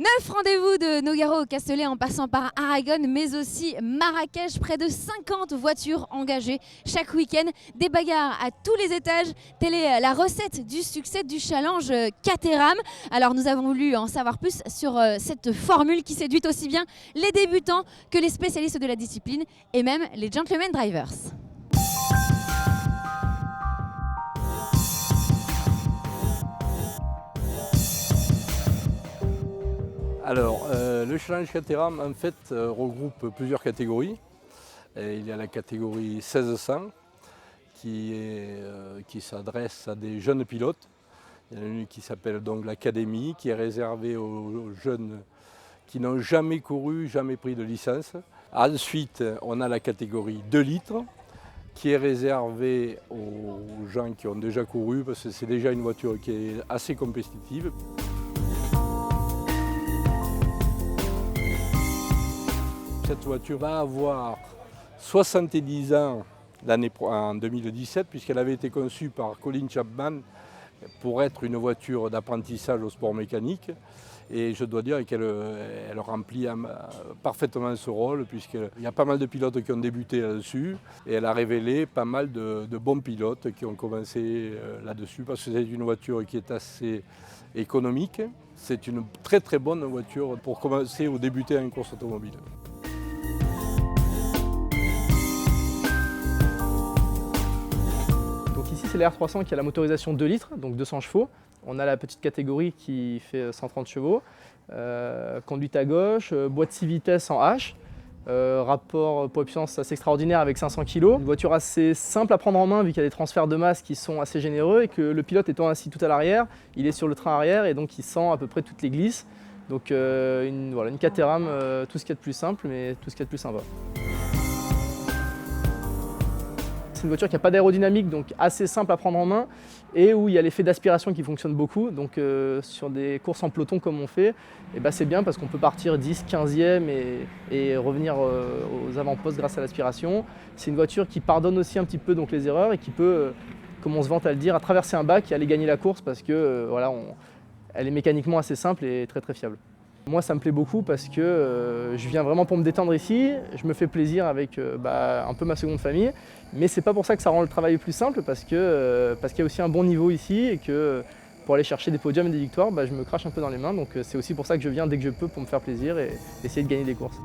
9 rendez-vous de Nogaro au Castellet en passant par Aragon, mais aussi Marrakech. Près de 50 voitures engagées chaque week-end. Des bagarres à tous les étages. Telle est la recette du succès du challenge Caterham. Alors nous avons voulu en savoir plus sur cette formule qui séduit aussi bien les débutants que les spécialistes de la discipline et même les gentlemen drivers. Alors, le challenge Caterham en fait regroupe plusieurs catégories. Et il y a la catégorie 1600 qui s'adresse à des jeunes pilotes. Il y en a une qui s'appelle donc l'Académie, qui est réservée aux jeunes qui n'ont jamais couru, jamais pris de licence. Ensuite, on a la catégorie 2 litres, qui est réservée aux gens qui ont déjà couru, parce que c'est déjà une voiture qui est assez compétitive. Cette voiture va avoir 70 ans en 2017, puisqu'elle avait été conçue par Colin Chapman pour être une voiture d'apprentissage au sport mécanique. Et je dois dire qu'elle remplit parfaitement ce rôle, puisqu'il y a pas mal de pilotes qui ont débuté là-dessus. Et elle a révélé pas mal de bons pilotes qui ont commencé là-dessus, parce que c'est une voiture qui est assez économique. C'est une très très bonne voiture pour commencer ou débuter en course automobile. Ici, c'est la R300 qui a la motorisation 2 litres, donc 200 chevaux. On a la petite catégorie qui fait 130 chevaux. Conduite à gauche, boîte 6 vitesses en H. Rapport poids-puissance assez extraordinaire avec 500 kg. Une voiture assez simple à prendre en main vu qu'il y a des transferts de masse qui sont assez généreux et que le pilote étant assis tout à l'arrière, il est sur le train arrière et donc il sent à peu près toutes les glisses. Donc une Caterham, tout ce qu'il y a de plus simple mais tout ce qu'il y a de plus sympa. C'est une voiture qui n'a pas d'aérodynamique, donc assez simple à prendre en main et où il y a l'effet d'aspiration qui fonctionne beaucoup. Donc sur des courses en peloton comme on fait, c'est bien parce qu'on peut partir 10, 15e et revenir aux avant-postes grâce à l'aspiration. C'est une voiture qui pardonne aussi un petit peu donc, les erreurs et qui peut, comme on se vante à le dire, à traverser un bac et aller gagner la course parce que elle est mécaniquement assez simple et très très fiable. Moi, ça me plaît beaucoup parce que je viens vraiment pour me détendre ici, je me fais plaisir avec un peu ma seconde famille, mais c'est pas pour ça que ça rend le travail plus simple parce qu'il y a aussi un bon niveau ici et que pour aller chercher des podiums et des victoires, je me crache un peu dans les mains, donc c'est aussi pour ça que je viens dès que je peux pour me faire plaisir et essayer de gagner des courses.